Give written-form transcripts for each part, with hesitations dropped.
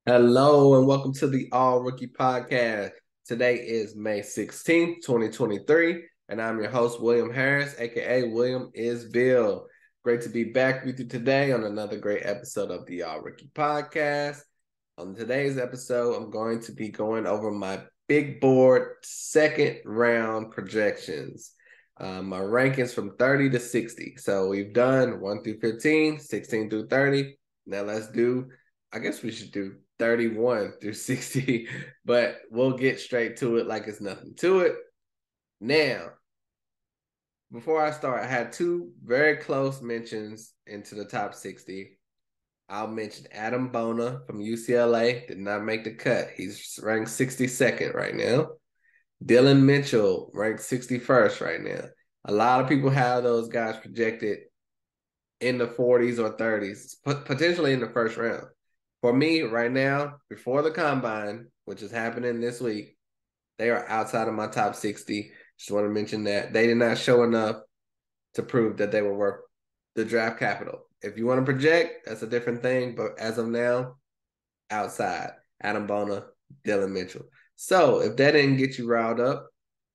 Hello and welcome to the All Rookie Podcast. Today is May 16th, 2023, and I'm your host, William Harris, aka William is Bill. Great to be back with you today on another great episode of the All Rookie Podcast. On today's episode, I'm going to be going over my big board second round projections. My rankings from 30 to 60. So we've done 1 through 15, 16 through 30. Now I guess we should do 31 through 60, but we'll get straight to it like it's nothing to it. Now, before I start, I had two very close mentions into the top 60. I'll mention Adam Bona from UCLA, did not make the cut. He's ranked 62nd right now. Dillon Mitchell ranked 61st right now. A lot of people have those guys projected in the 40s or 30s, potentially in the first round. For me, right now, before the combine, which is happening this week, they are outside of my top 60. Just want to mention that they did not show enough to prove that they were worth the draft capital. If you want to project, that's a different thing. But as of now, outside. Adam Bona, Dillon Mitchell. So if that didn't get you riled up,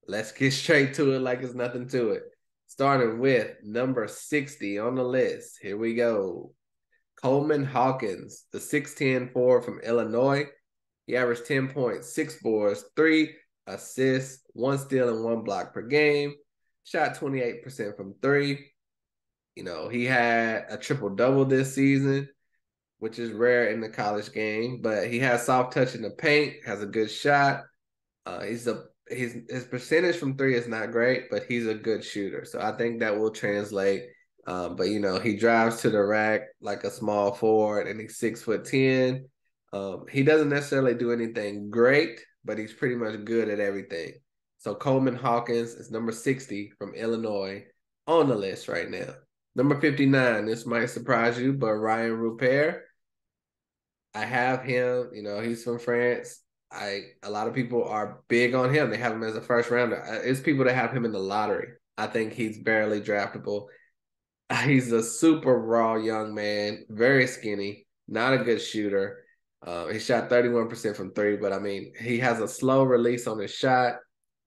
let's get straight to it like it's nothing to it. Starting with number 60 on the list. Here we go. Coleman Hawkins, the 6'10 forward from Illinois. He averaged 10 points, 6 boards, 3 assists, 1 steal, and 1 block per game. Shot 28% from 3. He had a triple-double this season, which is rare in the college game, but he has soft touch in the paint, has a good shot. His percentage from 3 is not great, but he's a good shooter. So I think that will translate. But he drives to the rack like a small forward, and he's 6'10". He doesn't necessarily do anything great, but he's pretty much good at everything. So Coleman Hawkins is number 60 from Illinois on the list right now. Number 59, this might surprise you, but Ryan Rupert. I have him, he's from France. A lot of people are big on him. They have him as a first rounder. It's people that have him in the lottery. I think he's barely draftable. He's a super raw young man, very skinny, not a good shooter. He shot 31% from 3, but I mean, he has a slow release on his shot.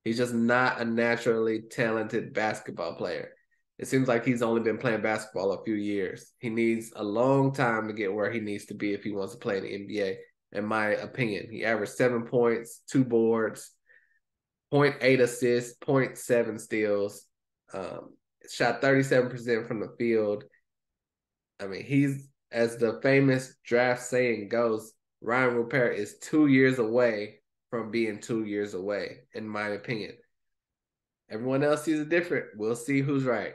He's just not a naturally talented basketball player. It seems like he's only been playing basketball a few years. He needs a long time to get where he needs to be if he wants to play in the NBA, in my opinion. He averaged 7 points, 2 boards, zero point 0.8 assists, 0.7 steals, shot 37% from the field. I mean, he's, as the famous draft saying goes, Ryan Rupert is 2 years away from being 2 years away, in my opinion. Everyone else sees it different. We'll see who's right.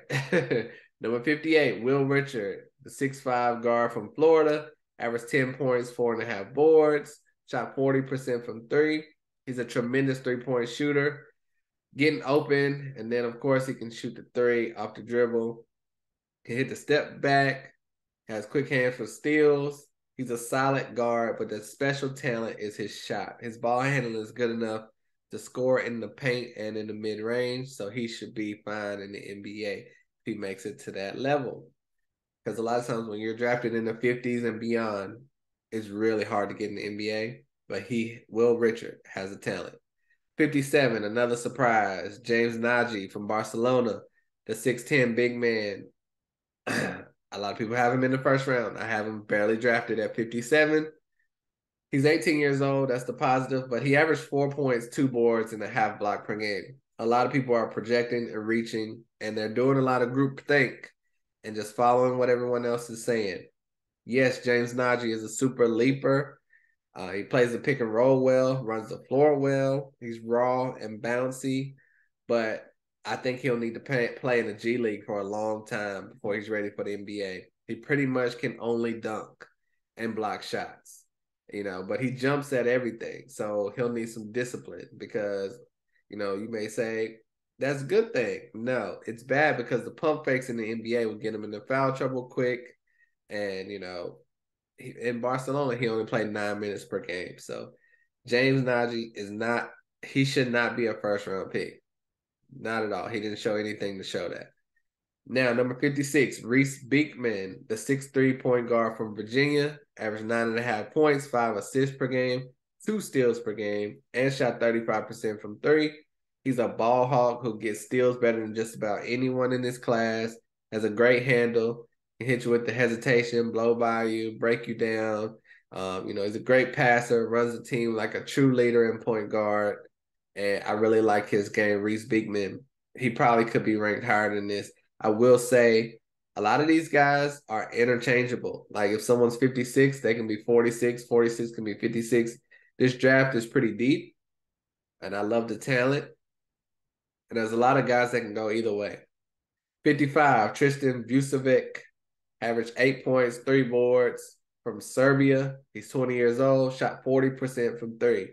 Number 58, Will Richard, the 6'5 guard from Florida, averaged 10 points, 4.5 boards, shot 40% from 3. He's a tremendous three-point shooter, getting open, and then, of course, he can shoot the 3 off the dribble, can hit the step back, has quick hands for steals. He's a solid guard, but the special talent is his shot. His ball handling is good enough to score in the paint and in the mid-range, so he should be fine in the NBA if he makes it to that level. Because a lot of times when you're drafted in the 50s and beyond, it's really hard to get in the NBA, but Will Richard, has a talent. 57, another surprise, James Nagy from Barcelona, the 6'10 big man. A lot of people have him in the first round. I have him barely drafted at 57. He's 18 years old. That's the positive, but he averaged 4 points, 2 boards, and a half block per game. A lot of people are projecting and reaching, and they're doing a lot of group think and just following what everyone else is saying. Yes, James Nagy is a super leaper. He plays the pick and roll well, runs the floor well. He's raw and bouncy, but I think he'll need to play in the G League for a long time before he's ready for the NBA. He pretty much can only dunk and block shots, but he jumps at everything. So he'll need some discipline because, you may say, that's a good thing. No, it's bad because the pump fakes in the NBA will get him into foul trouble quick. And, in Barcelona, he only played 9 minutes per game. So James Nagy he should not be a first round pick. Not at all. He didn't show anything to show that. Now, number 56, Reese Beekman, the 6'3" point guard from Virginia, averaged 9.5 points, 5 assists per game, 2 steals per game, and shot 35% from three. He's a ball hawk who gets steals better than just about anyone in this class, has a great handle, can hit you with the hesitation, blow by you, break you down. He's a great passer, runs the team like a true leader in point guard. And I really like his game, Reese Beekman. He probably could be ranked higher than this. I will say a lot of these guys are interchangeable. Like if someone's 56, they can be 46, 46 can be 56. This draft is pretty deep, and I love the talent. And there's a lot of guys that can go either way. 55, Tristan Vucevic, averaged 8 points, 3 boards from Serbia. He's 20 years old, shot 40% from three.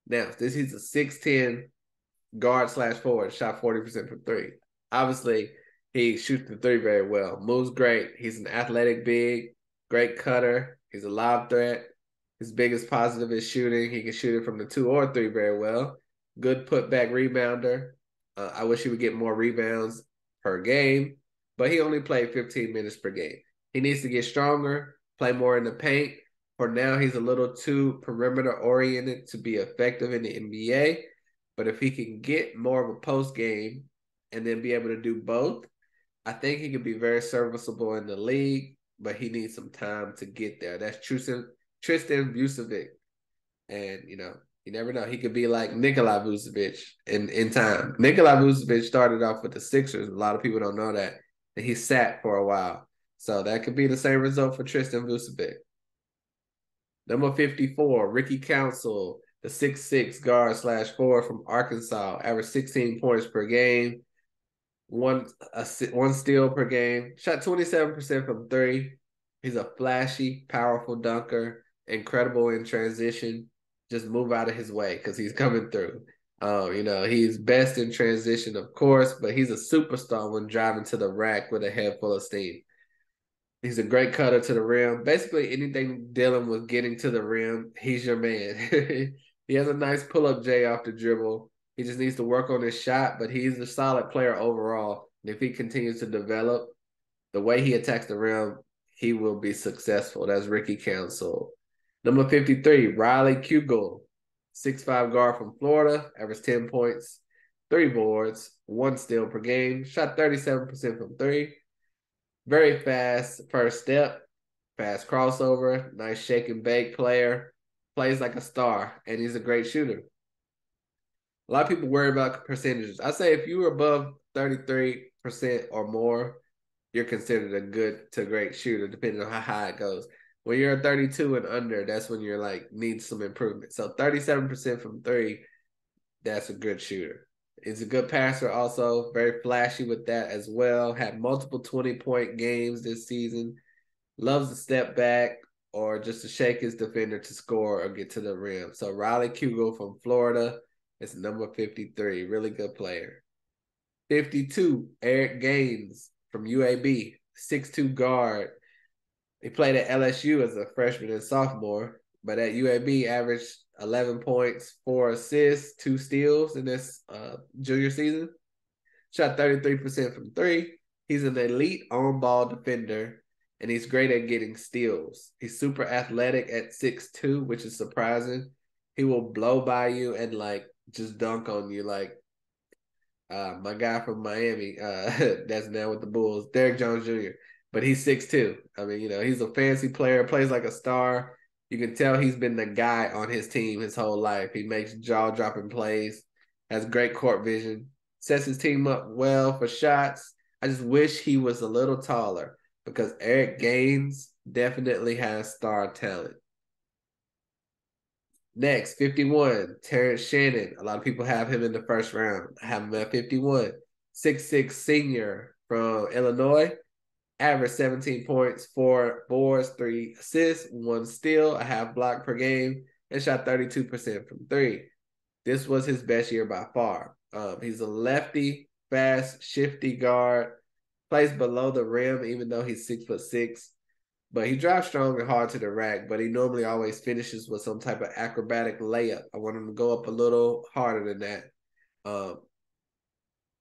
Now, he's a 6'10" guard/forward, shot 40% from three. Obviously, he shoots the three very well. Moves great. He's an athletic big, great cutter. He's a lob threat. His biggest positive is shooting. He can shoot it from the 2 or 3 very well. Good putback rebounder. I wish he would get more rebounds per game, but he only played 15 minutes per game. He needs to get stronger, play more in the paint. For now, he's a little too perimeter oriented to be effective in the NBA. But if he can get more of a post game and then be able to do both, I think he could be very serviceable in the league, but he needs some time to get there. That's Tristan Vucevic. And, you never know. He could be like Nikola Vucevic in time. Nikola Vucevic started off with the Sixers. A lot of people don't know that. And he sat for a while. So that could be the same result for Tristan Vucevic. Number 54, Ricky Council, the 6'6" guard/forward from Arkansas, averaged 16 points per game, one steal per game, shot 27% from three. He's a flashy, powerful dunker, incredible in transition. Just move out of his way because he's coming through. He's best in transition, of course, but he's a superstar when driving to the rack with a head full of steam. He's a great cutter to the rim. Basically, anything dealing with getting to the rim, he's your man. He has a nice pull-up J off the dribble. He just needs to work on his shot, but he's a solid player overall. And if he continues to develop the way he attacks the rim, he will be successful. That's Ricky Council. Number 53, Riley Kugel, 6'5" guard from Florida, averaged 10 points, 3 boards, 1 steal per game, shot 37% from three. Very fast first step, fast crossover, nice shake and bake player, plays like a star, and he's a great shooter. A lot of people worry about percentages. I say if you were above 33% or more, you're considered a good to great shooter, depending on how high it goes. When you're a 32 and under, that's when you're like, need some improvement. So 37% from three, that's a good shooter. He's a good passer also, very flashy with that as well. Had multiple 20-point games this season. Loves to step back or just to shake his defender to score or get to the rim. So Riley Kugel from Florida is number 53. Really good player. 52, Eric Gaines from UAB, 6'2" guard. He played at LSU as a freshman and sophomore, but at UAB averaged 11 points, 4 assists, 2 steals in this junior season. Shot 33% from three. He's an elite on-ball defender, and he's great at getting steals. He's super athletic at 6'2", which is surprising. He will blow by you and just dunk on you like my guy from Miami that's now with the Bulls, Derrick Jones Jr., but he's 6'2". I mean, he's a fancy player, plays like a star. You can tell he's been the guy on his team his whole life. He makes jaw-dropping plays, has great court vision, sets his team up well for shots. I just wish he was a little taller because Eric Gaines definitely has star talent. Next, 51, Terrence Shannon. A lot of people have him in the first round. I have him at 51. 6'6" senior from Illinois. Average 17 points, 4 boards, 3 assists, 1 steal, a half block per game, and shot 32% from three. This was his best year by far. He's a lefty, fast, shifty guard. Plays below the rim, even though he's 6'6". But he drives strong and hard to the rack, but he normally always finishes with some type of acrobatic layup. I want him to go up a little harder than that.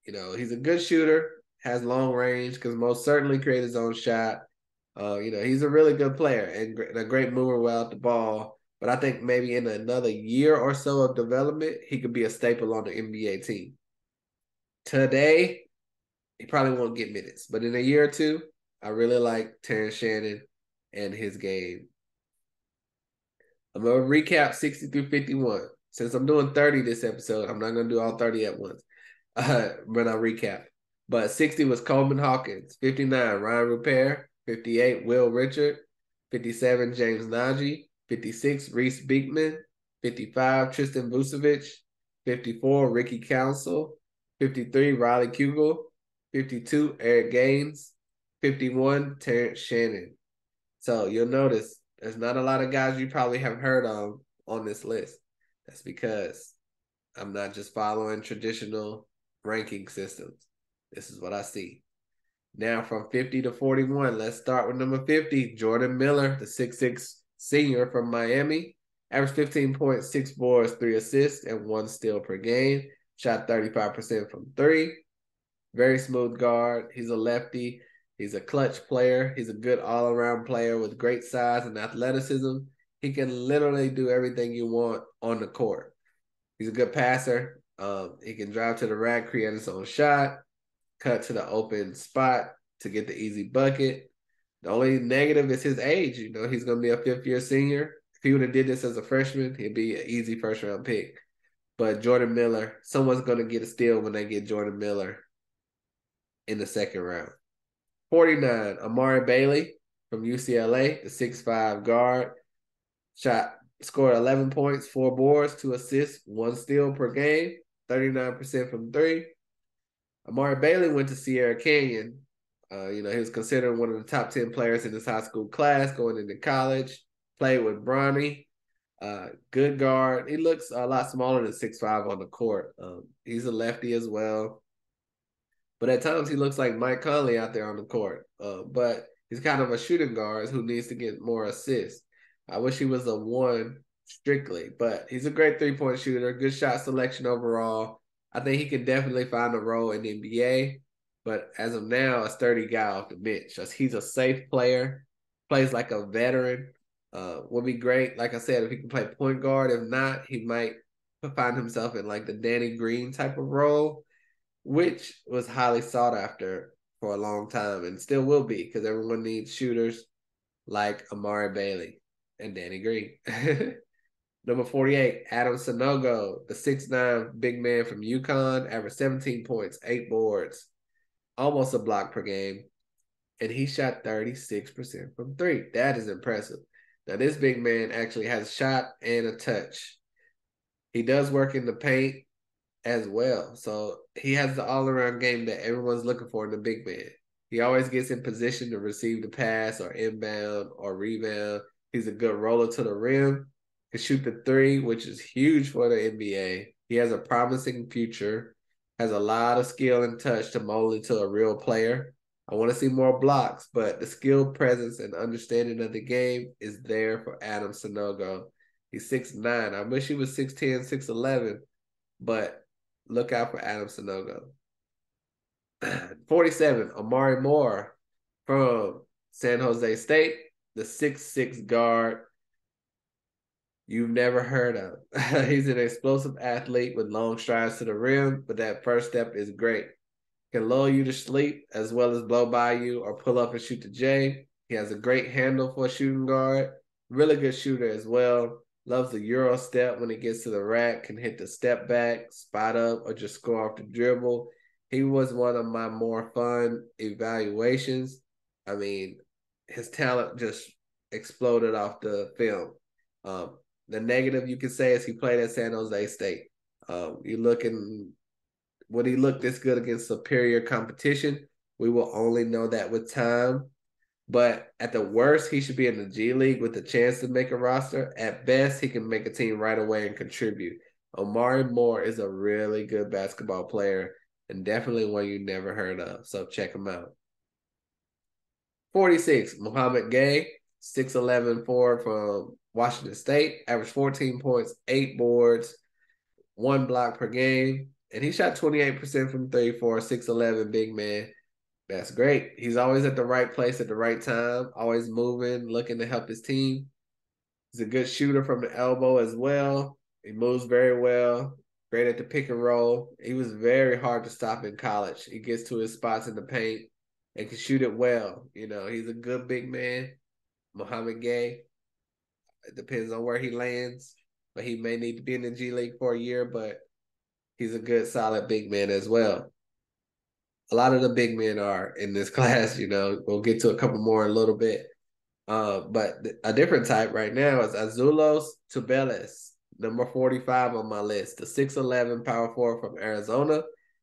He's a good shooter. has long range, can most certainly create his own shot. He's a really good player and a great mover without the ball. But I think maybe in another year or so of development, he could be a staple on the NBA team. Today, he probably won't get minutes. But in a year or two, I really like Terrence Shannon and his game. I'm going to recap 60 through 51. Since I'm doing 30 this episode, I'm not going to do all 30 at once. But I'll recap. But 60 was Coleman Hawkins. 59, Ryan Rupert. 58, Will Richard. 57, James Nagy. 56, Reese Beekman. 55, Tristan Vucevic. 54, Ricky Council. 53, Riley Kugel. 52, Eric Gaines. 51, Terrence Shannon. So you'll notice there's not a lot of guys you probably have heard of on this list. That's because I'm not just following traditional ranking systems. This is what I see. Now from 50 to 41, let's start with number 50, Jordan Miller, the 6'6" senior from Miami. Averaged 15 points, 6 boards, 3 assists, and 1 steal per game. Shot 35% from 3. Very smooth guard. He's a lefty. He's a clutch player. He's a good all-around player with great size and athleticism. He can literally do everything you want on the court. He's a good passer. He can drive to the rack, create his own shot, cut to the open spot to get the easy bucket. The only negative is his age. He's going to be a fifth-year senior. If he would have did this as a freshman, he'd be an easy first-round pick. But Jordan Miller, someone's going to get a steal when they get Jordan Miller in the second round. 49, Amari Bailey from UCLA, the 6'5" guard. Scored 11 points, 4 boards, 2 assists, 1 steal per game, 39% from 3. Amari Bailey went to Sierra Canyon. He was considered one of the top 10 players in his high school class going into college. Played with Bronny. Good guard. He looks a lot smaller than 6'5" on the court. He's a lefty as well. But at times he looks like Mike Conley out there on the court. But he's kind of a shooting guard who needs to get more assists. I wish he was a 1 strictly, but he's a great three-point shooter, good shot selection overall. I think he can definitely find a role in the NBA, but as of now, a sturdy guy off the bench. He's a safe player, plays like a veteran. Would be great, like I said, if he can play point guard. If not, he might find himself in like the Danny Green type of role, which was highly sought after for a long time and still will be because everyone needs shooters like Amari Bailey and Danny Green. Number 48, Adam Sanogo, the 6'9" big man from UConn, averaged 17 points, 8 boards, almost a block per game, and he shot 36% from 3. That is impressive. Now, this big man actually has a shot and a touch. He does work in the paint as well. So he has the all-around game that everyone's looking for in the big man. He always gets in position to receive the pass or inbound or rebound. He's a good roller to the rim. Can shoot the 3, which is huge for the NBA. He has a promising future, has a lot of skill and touch to mold into a real player. I want to see more blocks, but the skill, presence, and understanding of the game is there for Adam Sanogo. He's 6'9". I wish he was 6'10", 6'11", but look out for Adam Sanogo. 47, Amari Moore from San Jose State, the 6'6" guard you've never heard of. He's an explosive athlete with long strides to the rim, but that first step is great. Can lull you to sleep as well as blow by you or pull up and shoot the J. He has a great handle for a shooting guard. Really good shooter as well. Loves the Euro step when he gets to the rack, can hit the step back, spot up, or just score off the dribble. He was one of my more fun evaluations. I mean, his talent just exploded off the film. The negative you could say is he played at San Jose State. Would he look this good against superior competition? We will only know that with time. But at the worst, he should be in the G League with a chance to make a roster. At best, he can make a team right away and contribute. Amari Moore is a really good basketball player and definitely one you never heard of. So check him out. 46, Muhammad Gay, 6'11" forward from Washington State, averaged 14 points, 8 boards, 1 block per game. And he shot 28% from 3 for a 6'11" big man. That's great. He's always at the right place at the right time, always moving, looking to help his team. He's a good shooter from the elbow as well. He moves very well, great at the pick and roll. He was very hard to stop in college. He gets to his spots in the paint and can shoot it well. You know, he's a good big man. Mohamed Gay. It depends on where he lands, but he may need to be in the G League for a year, but he's a good, solid big man as well. A lot of the big men are in this class, you know. We'll get to a couple more in a little bit. But a different type right now is Azuolas Tubelis, number 45 on my list, the 6'11" power forward from Arizona.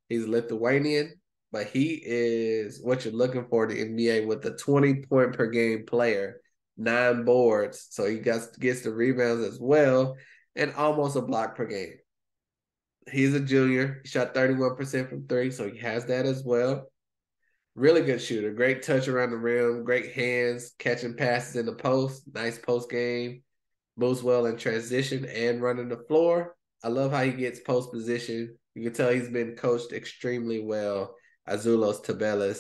He's Lithuanian, but he is what you're looking for in the NBA with a 20-point per game player, 9 boards. So he gets the rebounds as well, and almost a block per game. He's a junior. He shot 31% from three, so he has that as well. Really good shooter. Great touch around the rim. Great hands, catching passes in the post. Nice post game. Moves well in transition and running the floor. I love how he gets post position. You can tell he's been coached extremely well. Azuolas Tubelis.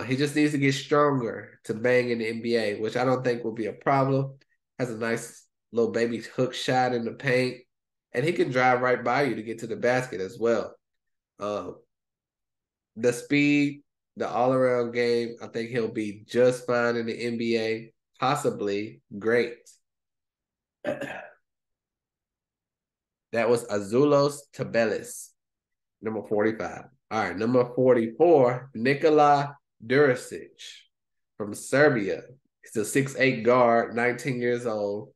He just needs to get stronger to bang in the NBA, which I don't think will be a problem. Has a nice little baby hook shot in the paint. And he can drive right by you to get to the basket as well. The speed, the all-around game, I think he'll be just fine in the NBA, possibly great. That was Azuolas Tubelis, number 45. All right, number 44, Nikola Duricic from Serbia. He's a 6'8" guard, 19 years old.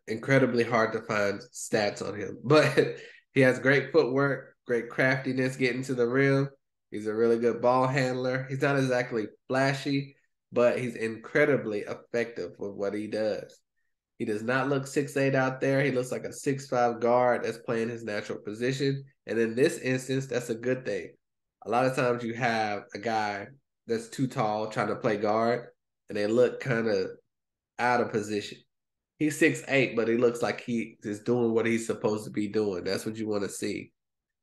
Incredibly hard to find stats on him, but he has great footwork, great craftiness getting to the rim. He's a really good ball handler. He's not exactly flashy, but he's incredibly effective with what he does. He does not look 6'8" out there. He looks like a 6'5" guard that's playing his natural position. And in this instance, that's a good thing. A lot of times you have a guy that's too tall trying to play guard, and they look kind of out of position. He's 6'8", but he looks like he is doing what he's supposed to be doing. That's what you want to see.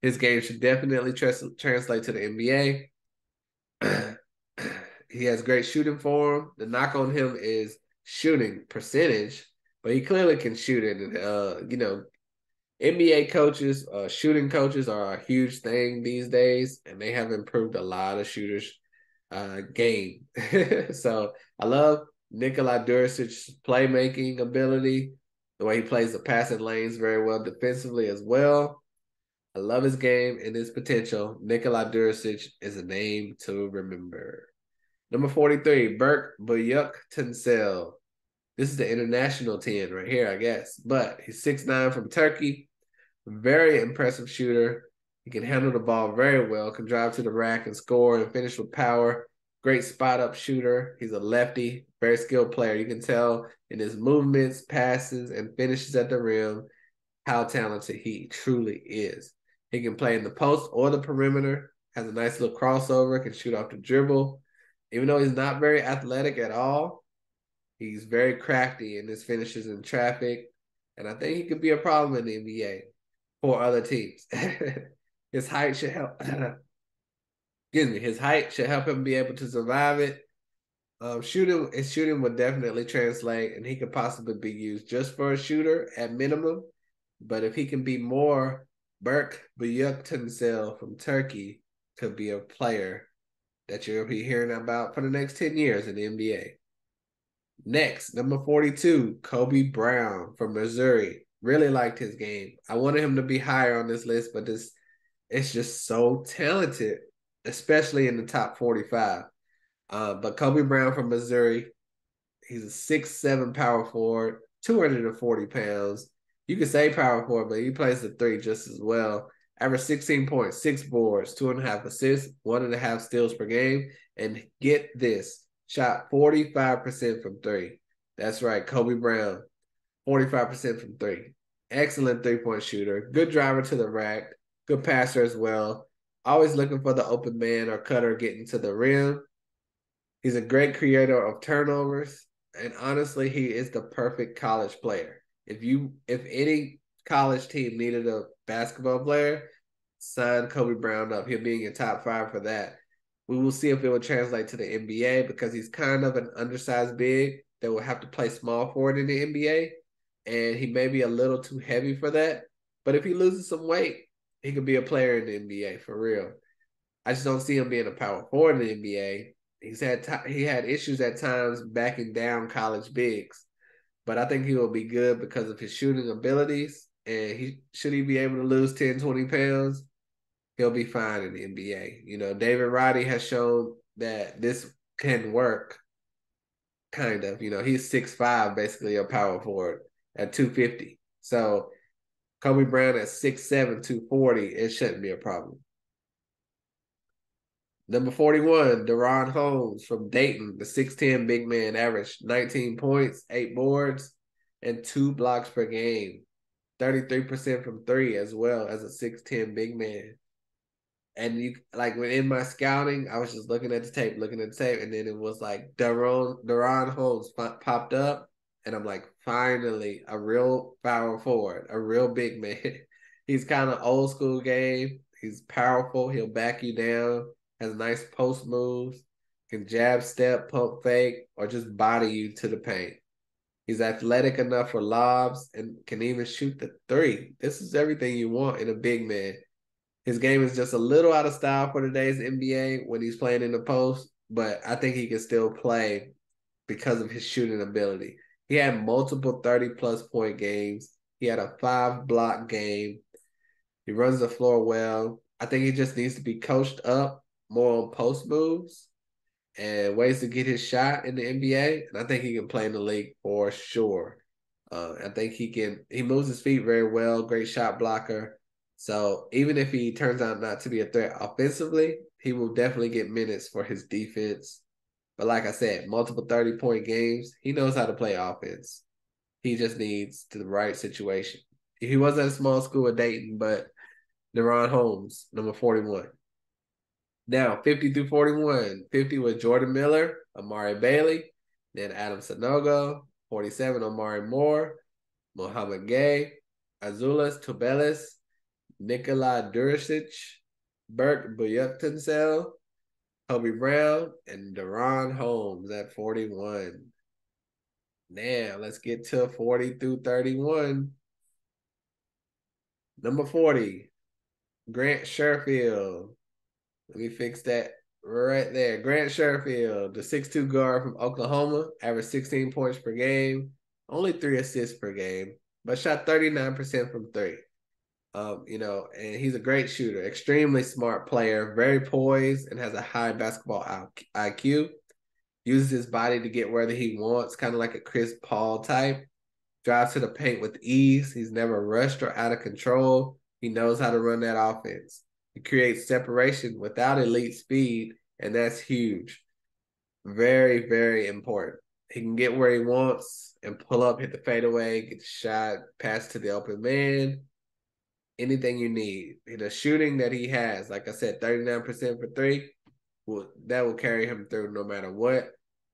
His game should definitely translate to the NBA. He has great shooting for him. The knock on him is shooting percentage, but he clearly can shoot it. And, you know, NBA coaches, shooting coaches are a huge thing these days, and they have improved a lot of shooters' game. So I love Nikola Duricic's playmaking ability, the way he plays the passing lanes very well defensively as well. I love his game and his potential. Nikola Duricic is a name to remember. Number 43, Berk Büyüktuncel. This is the international 10 right here, I guess. But he's 6'9" from Turkey. Very impressive shooter. He can handle the ball very well, can drive to the rack and score and finish with power. Great spot-up shooter. He's a lefty, very skilled player. You can tell in his movements, passes, and finishes at the rim how talented he truly is. He can play in the post or the perimeter, has a nice little crossover, can shoot off the dribble. Even though he's not very athletic at all, he's very crafty in his finishes in traffic. And I think he could be a problem in the NBA for other teams. His height should help. His height should help him be able to survive it. Shooting would definitely translate, and he could possibly be used just for a shooter at minimum. But if he can be more, Berk Büyüktuncel from Turkey could be a player that you'll be hearing about for the next 10 years in the NBA. Next, number 42, Kobe Brown from Missouri. Really liked his game. I wanted him to be higher on this list, but it's just so talented, especially in the top 45. But Kobe Brown from Missouri, he's a 6'7" power forward, 240 pounds. You could say power forward, but he plays the three just as well. Average 16 points, 6 boards, 2.5 assists, 1.5 steals per game. And get this, shot 45% from three. That's right, Kobe Brown, 45% from three. Excellent three-point shooter, good driver to the rack, good passer as well. Always looking for the open man or cutter getting to the rim. He's a great creator of turnovers, and honestly, he is the perfect college player. If any college team needed a basketball player, sign Kobe Brown up. He'll be in your top 5 for that. We will see if it will translate to the NBA because he's kind of an undersized big that will have to play small forward in the NBA. And he may be a little too heavy for that. But if he loses some weight, he could be a player in the NBA for real. I just don't see him being a power forward in the NBA. He had issues at times backing down college bigs, but I think he will be good because of his shooting abilities. And should he be able to lose 10, 20 pounds, he'll be fine in the NBA. You know, David Roddy has shown that this can work, kind of. You know, he's 6'5", basically a power forward at 250. So Kobe Bryant at 6'7", 240, it shouldn't be a problem. Number 41, Deron Holmes from Dayton, the 6'10" big man, averaged 19 points, 8 boards, and 2 blocks per game. 33% from three as well as a 6'10" big man. And you like when in my scouting, I was just looking at the tape, and then it was like Deron Holmes popped up, and I'm like, finally, a real power forward, a real big man. He's kind of old school game. He's powerful. He'll back you down. Has nice post moves. Can jab, step, pump fake, or just body you to the paint. He's athletic enough for lobs and can even shoot the three. This is everything you want in a big man. His game is just a little out of style for today's NBA when he's playing in the post, but I think he can still play because of his shooting ability. He had multiple 30-plus point games. He had a 5-block game. He runs the floor well. I think he just needs to be coached up more on post moves and ways to get his shot in the NBA. And I think he can play in the league for sure. I think he moves his feet very well, great shot blocker. So even if he turns out not to be a threat offensively, he will definitely get minutes for his defense. But like I said, multiple 30-point games. He knows how to play offense. He just needs the right situation. He was at a small school at Dayton, but Deron Holmes, number 41. Now, 50 through 41. 50 was Jordan Miller, Amari Bailey, then Adam Sanogo, 47, Omari Moore, Mohamed Gay, Azuolas Tubelis, Nikola Duricic, Bert Buyukensel, Kobe Brown, and Deron Holmes at 41. Now, let's get to 40 through 31. Number 40, Grant Sherfield. Let me fix that right there. Grant Sherfield, the 6'2" guard from Oklahoma, averaged 16 points per game, only 3 assists per game, but shot 39% from three. And he's a great shooter, extremely smart player, very poised, and has a high basketball IQ. Uses his body to get wherever he wants, kind of like a Chris Paul type. Drives to the paint with ease. He's never rushed or out of control. He knows how to run that offense. He creates separation without elite speed, and that's huge. Very, very important. He can get where he wants and pull up, hit the fadeaway, get the shot, pass to the open man. Anything you need. The shooting that he has, like I said, 39% for three, that will carry him through no matter what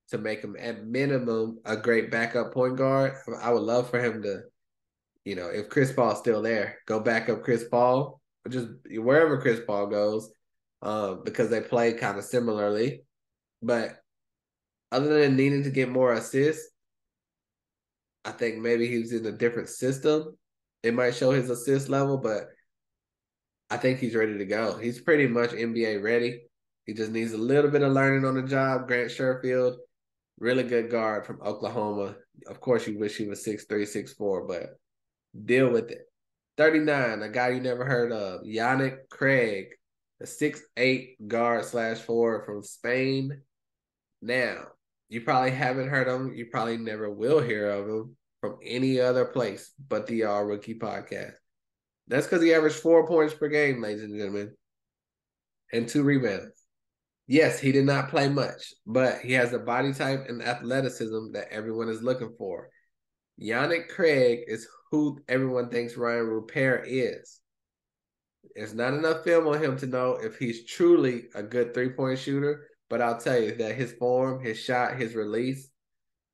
to make him at minimum a great backup point guard. I would love for him to, if Chris Paul's still there, go back up Chris Paul, or just wherever Chris Paul goes, because they play kind of similarly. But other than needing to get more assists, I think maybe he was in a different system. It might show his assist level, but I think he's ready to go. He's pretty much NBA ready. He just needs a little bit of learning on the job. Grant Sherfield, really good guard from Oklahoma. Of course, you wish he was 6'3", 6'4", but deal with it. 39, a guy you never heard of, Yannick Craig, a 6'8" guard / forward from Spain. Now, you probably haven't heard of him. You probably never will hear of him from any other place but the All Rookie Podcast. That's because he averaged 4 points per game, ladies and gentlemen, and 2 rebounds. Yes, he did not play much, but he has the body type and athleticism that everyone is looking for. Yannick Craig is who everyone thinks Ryan Rupert is. There's not enough film on him to know if he's truly a good three-point shooter, but I'll tell you that his form, his shot, his release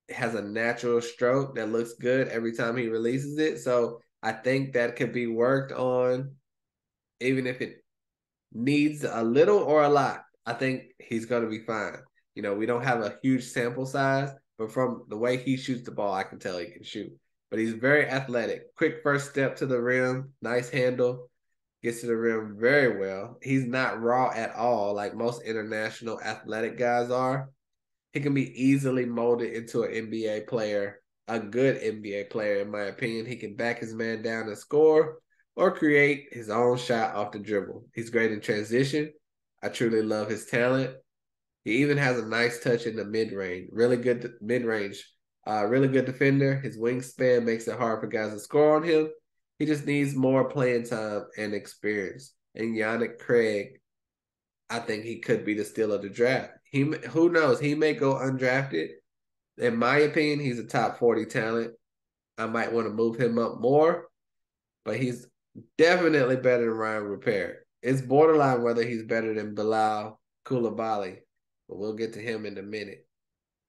has a natural stroke that looks good every time he releases it. So I think that could be worked on, even if it needs a little or a lot. I think he's going to be fine. We don't have a huge sample size, but from the way he shoots the ball, I can tell he can shoot. But he's very athletic. Quick first step to the rim, nice handle, gets to the rim very well. He's not raw at all like most international athletic guys are. He can be easily molded into an NBA player, a good NBA player, in my opinion. He can back his man down and score or create his own shot off the dribble. He's great in transition. I truly love his talent. He even has a nice touch in the mid-range. Really good mid-range. Really good defender. His wingspan makes it hard for guys to score on him. He just needs more playing time and experience. And Yannick Craig, I think he could be the steal of the draft. Who knows? He may go undrafted. In my opinion, he's a top 40 talent. I might want to move him up more, but he's definitely better than Ryan Rupert. It's borderline whether he's better than Bilal Coulibaly, but we'll get to him in a minute.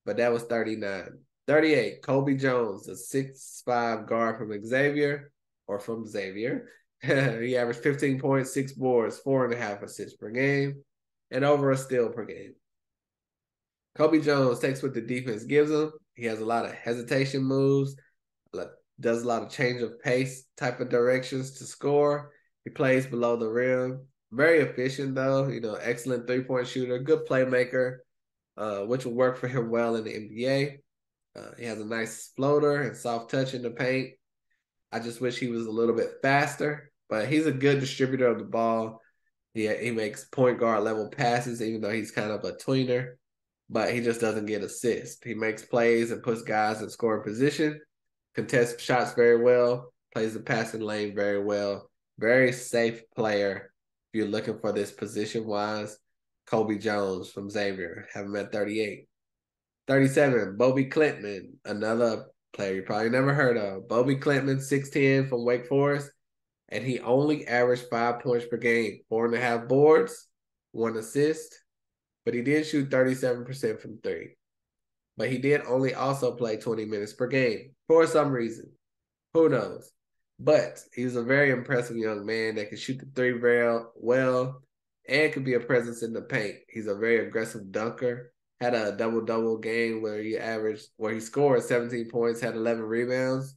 But that was 39. 38, Kobe Jones, a 6'5" guard from Xavier. He averaged 15 points, 6 boards, 4.5 assists per game, and over a steal per game. Kobe Jones takes what the defense gives him. He has a lot of hesitation moves, does a lot of change of pace type of directions to score. He plays below the rim. Very efficient, though. Excellent three-point shooter, good playmaker, which will work for him well in the NBA. He has a nice floater and soft touch in the paint. I just wish he was a little bit faster, but he's a good distributor of the ball. He makes point guard level passes, even though he's kind of a tweener, but he just doesn't get assists. He makes plays and puts guys in scoring position, contests shots very well, plays the passing lane very well. Very safe player if you're looking for this position-wise. Kobe Jones from Xavier, have him at 38. 37, Bobby Klintman, another player you probably never heard of. Bobby Klintman, 6'10", from Wake Forest, and he only averaged 5 points per game, 4.5 boards, 1 assist, but he did shoot 37% from three. But he did only also play 20 minutes per game for some reason. Who knows? But he's a very impressive young man that can shoot the three very well and can be a presence in the paint. He's a very aggressive dunker. Had a double-double game where he scored 17 points, had 11 rebounds.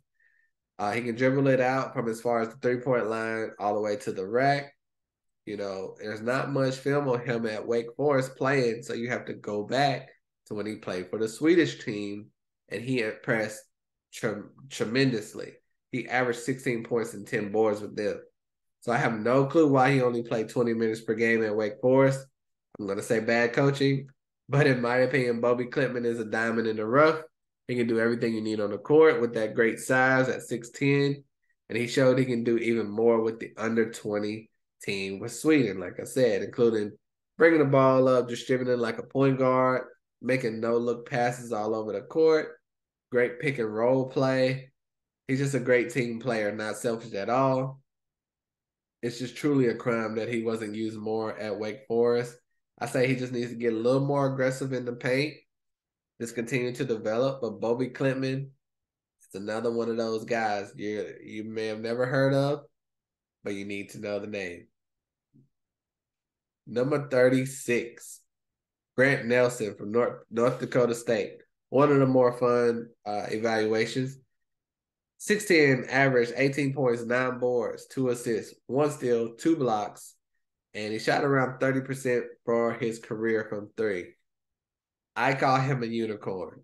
He can dribble it out from as far as the three-point line all the way to the rack. There's not much film on him at Wake Forest playing, so you have to go back to when he played for the Swedish team, and he impressed tremendously. He averaged 16 points and 10 boards with them. So I have no clue why he only played 20 minutes per game at Wake Forest. I'm going to say bad coaching. But in my opinion, Bobby Klintman is a diamond in the rough. He can do everything you need on the court with that great size at 6'10". And he showed he can do even more with the under-20 team with Sweden, like I said, including bringing the ball up, distributing like a point guard, making no-look passes all over the court, great pick-and-roll play. He's just a great team player, not selfish at all. It's just truly a crime that he wasn't used more at Wake Forest. I say he just needs to get a little more aggressive in the paint, just continue to develop. But Bobby Klintman is another one of those guys you may have never heard of, but you need to know the name. Number 36, Grant Nelson from North Dakota State. One of the more fun evaluations. 6'10", average, 18 points, 9 boards, 2 assists, 1 steal, 2 blocks, and he shot around 30% for his career from three. I call him a unicorn.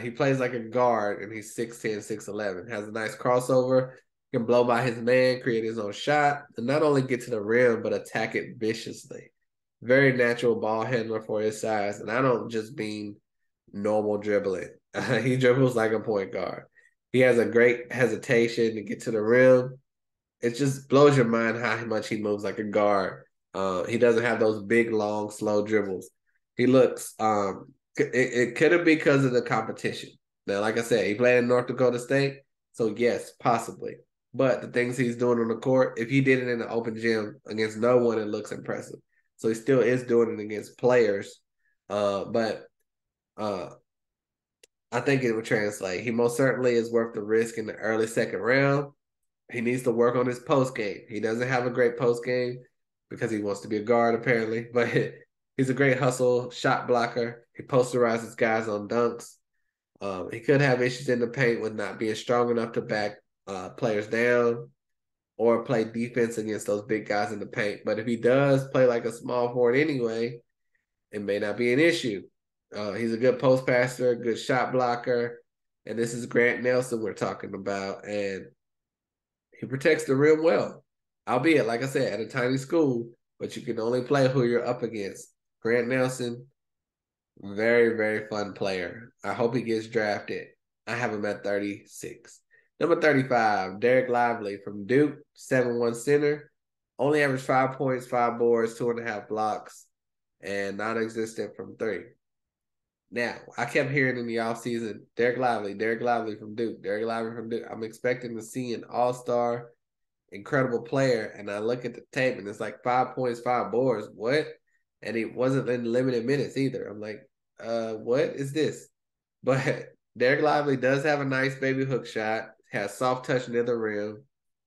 He plays like a guard, and he's 6'10", 6'11", has a nice crossover, can blow by his man, create his own shot, and not only get to the rim, but attack it viciously. Very natural ball handler for his size, and I don't just mean normal dribbling. He dribbles like a point guard. He has a great hesitation to get to the rim. It just blows your mind how much he moves like a guard. He doesn't have those big, long, slow dribbles. He looks it could have been because of the competition. Now, like I said, he played in North Dakota State, so yes, possibly. But the things he's doing on the court, if he did it in the open gym against no one, it looks impressive. So he still is doing it against players. But I think it would translate. He most certainly is worth the risk in the early second round. He needs to work on his post game. He doesn't have a great post game because he wants to be a guard, apparently. But He's a great hustle shot blocker. He posterizes guys on dunks. He could have issues in the paint with not being strong enough to back players down or play defense against those big guys in the paint. But if he does play like a small forward anyway, it may not be an issue. He's a good post passer, good shot blocker. And this is Grant Nelson we're talking about. And he protects the rim well, albeit, like I said, at a tiny school, but you can only play who you're up against. Grant Nelson, very, very fun player. I hope he gets drafted. I have him at 36. Number 35, Derek Lively from Duke, 7'1" center. Only averaged 5 points, 5 boards, 2.5 blocks, and non-existent from three. Now, I kept hearing in the offseason, Derek Lively from Duke, Derek Lively from Duke. I'm expecting to see an all-star, incredible player, and I look at the tape, and it's like 5 points, 5 boards. What? And he wasn't in limited minutes either. I'm like, what is this? But Derek Lively does have a nice baby hook shot, has soft touch near the rim.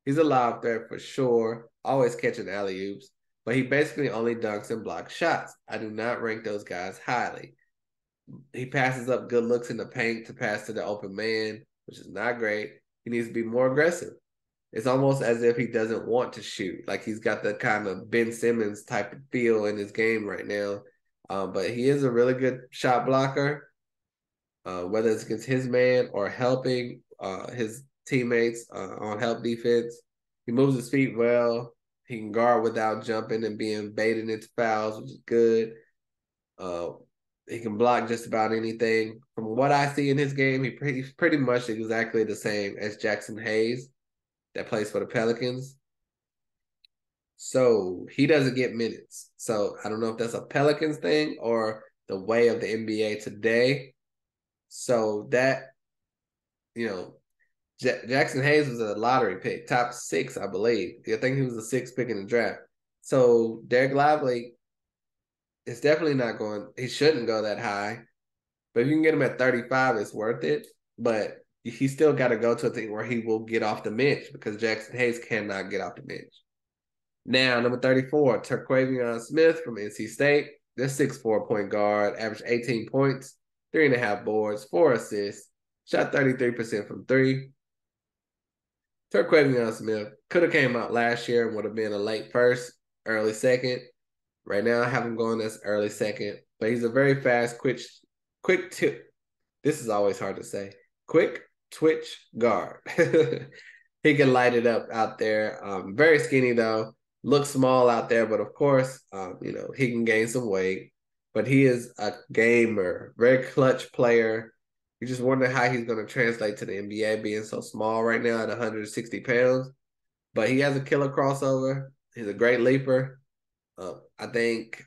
He's a lob threat for sure, always catching alley-oops, but he basically only dunks and blocks shots. I do not rank those guys highly. He passes up good looks in the paint to pass to the open man, which is not great. He needs to be more aggressive. It's almost as if he doesn't want to shoot. Like he's got the kind of Ben Simmons type of feel in his game right now. But he is a really good shot blocker, whether it's against his man or helping his teammates on help defense. He moves his feet well. He can guard without jumping and being baited into fouls, which is good. He can block just about anything. From what I see in his game, he's pretty much exactly the same as Jackson Hayes that plays for the Pelicans. So he doesn't get minutes. So I don't know if that's a Pelicans thing or the way of the NBA today. So that, Jackson Hayes was a lottery pick, top 6, I believe. I think he was the 6th pick in the draft. So Derek Lively is definitely not going, he shouldn't go that high. But if you can get him at 35, it's worth it. But he still got to go to a thing where he will get off the bench because Jackson Hayes cannot get off the bench. Now, number 34, Terquavion Smith from NC State. This 6'4" point guard, averaged 18 points, 3.5 boards, 4 assists, shot 33% from three. Terquavion Smith could have came out last year and would have been a late first, early second. Right now, I have him going as early second, but he's a very fast, quick tip. This is always hard to say. Quick twitch guard. He can light it up out there. Very skinny though. Looks small out there, but of course, he can gain some weight. But he is a gamer, very clutch player. You just wonder how he's going to translate to the NBA being so small right now at 160 pounds. But he has a killer crossover. He's a great leaper. I think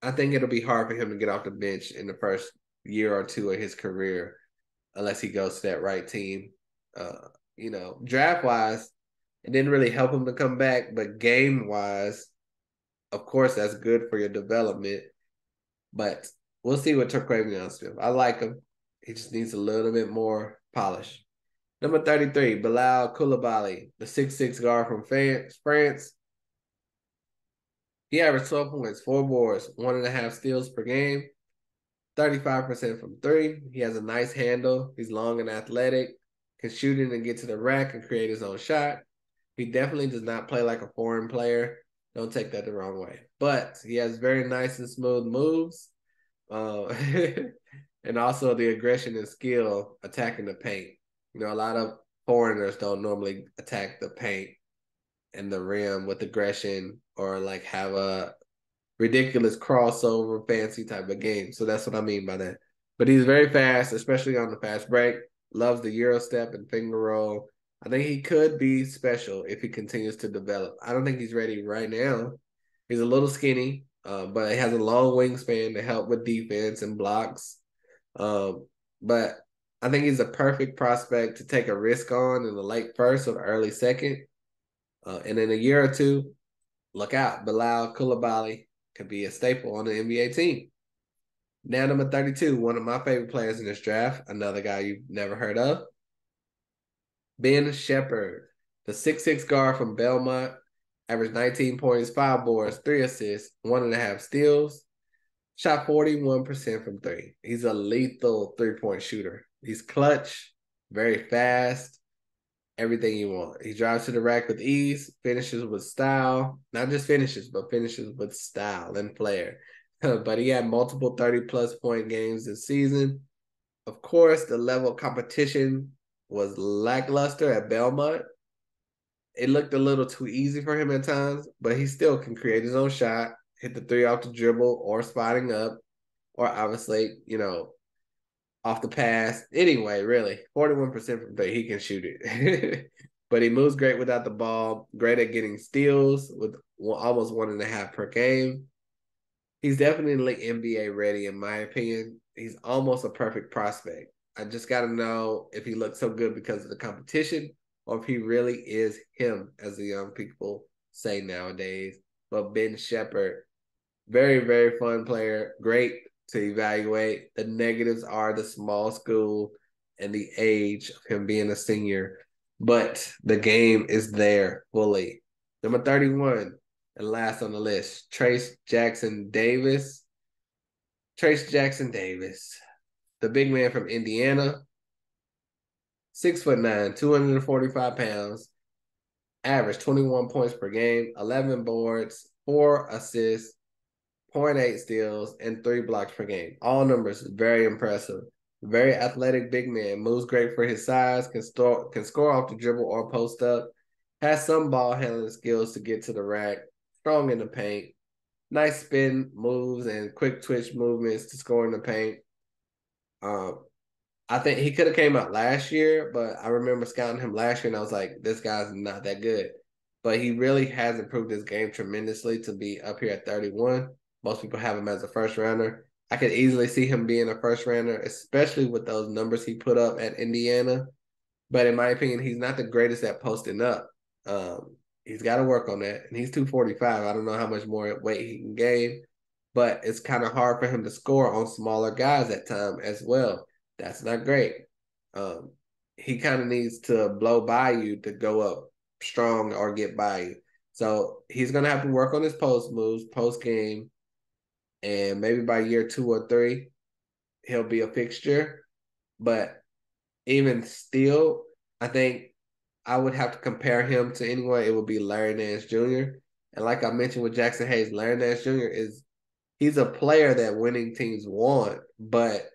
it'll be hard for him to get off the bench in the first year or two of his career unless he goes to that right team. Draft-wise, it didn't really help him to come back, but game-wise, of course, that's good for your development. But we'll see what Terquavion Smith. I like him. He just needs a little bit more polish. Number 33, Bilal Coulibaly, the 6'6" guard from France. He averaged 12 points, 4 boards, 1.5 steals per game, 35% from three. He has a nice handle. He's long and athletic, can shoot it and get to the rack and create his own shot. He definitely does not play like a foreign player. Don't take that the wrong way. But he has very nice and smooth moves. And also the aggression and skill attacking the paint. A lot of foreigners don't normally attack the paint and the rim with aggression or like have a ridiculous crossover fancy type of game. So that's what I mean by that. But he's very fast, especially on the fast break. Loves the Euro step and finger roll. I think he could be special if he continues to develop. I don't think he's ready right now. He's a little skinny, but he has a long wingspan to help with defense and blocks. But I think he's a perfect prospect to take a risk on in the late first or early second. And in a year or two, look out. Bilal Coulibaly could be a staple on the NBA team. Now, number 32, one of my favorite players in this draft, another guy you've never heard of, Ben Sheppard, the 6'6" guard from Belmont, averaged 19 points, 5 boards, 3 assists, 1.5 steals. Shot 41% from three. He's a lethal three-point shooter. He's clutch, very fast, everything you want. He drives to the rack with ease, finishes with style. Not just finishes, but finishes with style and flair. But he had multiple 30-plus point games this season. Of course, the level of competition was lackluster at Belmont. It looked a little too easy for him at times, but he still can create his own shot, hit the three off the dribble or spotting up, or obviously, off the pass. Anyway, really, 41% from three, he can shoot it. But he moves great without the ball, great at getting steals with almost 1.5 per game. He's definitely NBA ready, in my opinion. He's almost a perfect prospect. I just got to know if he looks so good because of the competition or if he really is him, as the young people say nowadays. But Ben Sheppard, very, very fun player, great to evaluate. The negatives are the small school and the age of him being a senior, but the game is there fully. Number 31, and last on the list, Trayce Jackson Davis. Trayce Jackson Davis, the big man from Indiana, 6'9", 245 pounds, average 21 points per game, 11 boards, 4 assists, 0.8 steals, and 3 blocks per game. All numbers very impressive. Very athletic big man, moves great for his size, can score off the dribble or post up, has some ball handling skills to get to the rack, strong in the paint, nice spin moves and quick twitch movements to score in the paint. I think he could have came out last year, but I remember scouting him last year and I was like, this guy's not that good. But he really has improved his game tremendously to be up here at 31. Most people have him as a first rounder. I could easily see him being a first rounder, especially with those numbers he put up at Indiana. But in my opinion, he's not the greatest at posting up. He's got to work on that. And he's 245. I don't know how much more weight he can gain, but it's kind of hard for him to score on smaller guys at time as well. That's not great. He kind of needs to blow by you to go up strong or get by you. So he's going to have to work on his post moves, post game, and maybe by year 2 or 3, he'll be a fixture. But even still, I think I would have to compare him to anyone. It would be Larry Nance Jr. And like I mentioned with Jackson Hayes, Larry Nance Jr. he's a player that winning teams want, but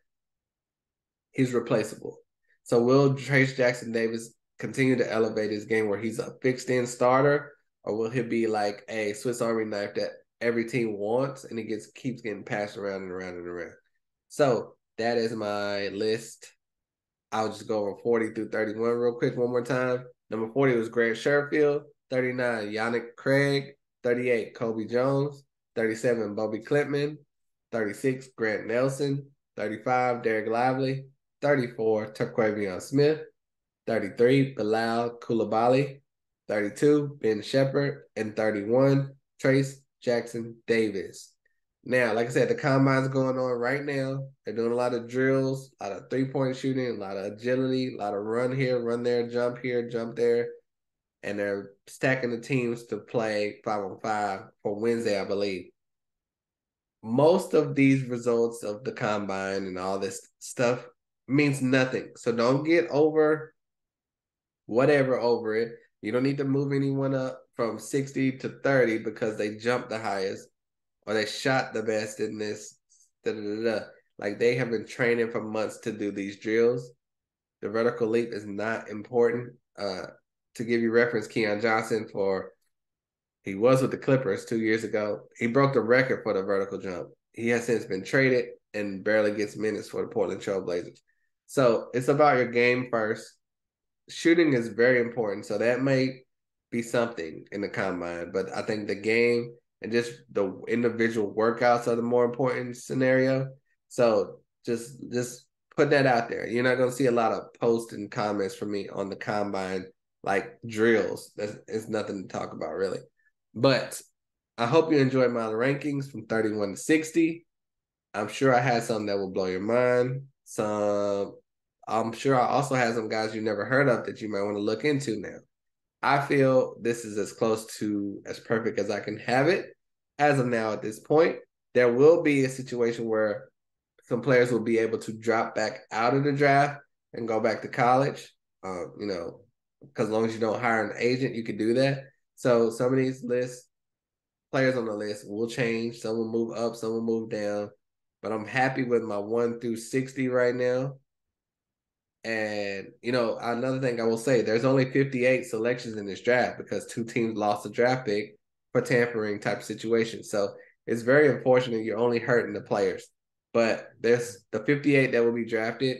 he's replaceable. So will Trayce Jackson Davis continue to elevate his game where he's a fixed-in starter, or will he be like a Swiss Army knife that every team wants and he keeps getting passed around and around and around? So that is my list. I'll just go over 40 through 31 real quick one more time. Number 40 was Grant Sherfield. 39, Yannick Craig. 38, Kobe Jones. 37, Bobby Clipman. 36, Grant Nelson. 35, Derek Lively. 34, Terquavion Smith. 33, Bilal Coulibaly. 32, Ben Sheppard. And 31, Trayce Jackson Davis. Now, like I said, the combine's going on right now. They're doing a lot of drills, a lot of three-point shooting, a lot of agility, a lot of run here, run there, jump here, jump there. And they're stacking the teams to play 5-on-5 for Wednesday, I believe. Most of these results of the combine and all this stuff means nothing. So don't get over it. You don't need to move anyone up from 60 to 30 because they jumped the highest or they shot the best in this. Like they have been training for months to do these drills. The vertical leap is not important. To give you reference, Keon Johnson, he was with the Clippers 2 years ago. He broke the record for the vertical jump. He has since been traded and barely gets minutes for the Portland Trail Blazers. So it's about your game first. Shooting is very important. So that may be something in the combine, but I think the game and just the individual workouts are the more important scenario. So just put that out there. You're not going to see a lot of posts and comments from me on the combine, like drills. It's nothing to talk about really. But I hope you enjoyed my rankings from 31 to 60. I'm sure I had some that will blow your mind. I'm sure I also had some guys you never heard of that you might want to look into now. I feel this is as close to as perfect as I can have it as of now at this point. there will be a situation where some players will be able to drop back out of the draft and go back to college. Because as long as you don't hire an agent, you can do that. So some of these players on the list will change. Some will move up, some will move down. But I'm happy with my 1 through 60 right now. And, another thing I will say, there's only 58 selections in this draft because 2 teams lost a draft pick for tampering type of situation. So it's very unfortunate you're only hurting the players. But there's the 58 that will be drafted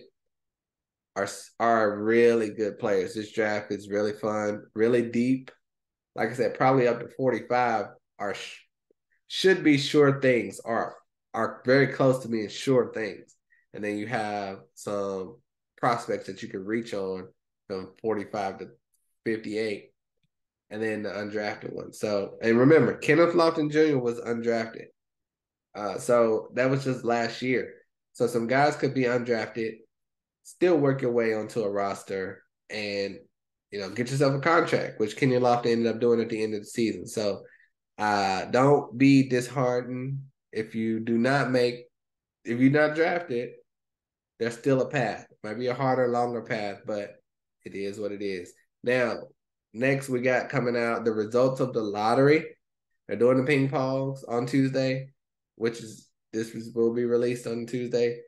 are really good players. This draft is really fun, really deep. Like I said, probably up to 45 should be sure things, are very close to being sure things. And then you have some prospects that you can reach on from 45 to 58, and then the undrafted one. So, and remember, Kenneth Lofton Jr. was undrafted. So that was just last year. So some guys could be undrafted, still work your way onto a roster, and get yourself a contract, which Kenny Lofton ended up doing at the end of the season. So don't be disheartened if you're not drafted. There's still a path. It might be a harder, longer path, but it is what it is. Now, next we got coming out the results of the lottery. They're doing the ping pongs on Tuesday, will be released on Tuesday.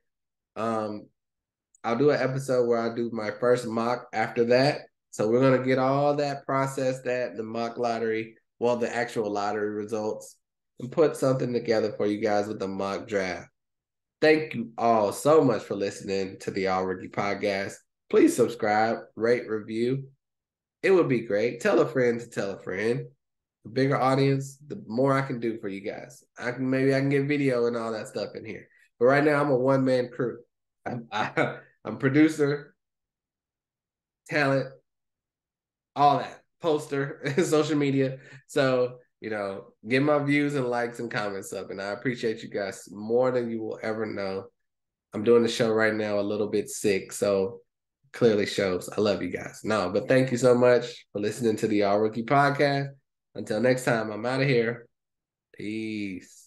I'll do an episode where I do my first mock after that. So we're going to get all that process, the mock lottery, the actual lottery results, and put something together for you guys with the mock draft. Thank you all so much for listening to the All Rookie Podcast. Please subscribe, rate, review. It would be great. Tell a friend to tell a friend. The bigger audience, the more I can do for you guys. Maybe I can get video and all that stuff in here. But right now, I'm a one-man crew. I'm producer, talent, all that, poster, social media. So, get my views and likes and comments up. And I appreciate you guys more than you will ever know. I'm doing the show right now a little bit sick, so clearly shows. I love you guys. No, but thank you so much for listening to the All Rookie Podcast. Until next time, I'm out of here. Peace.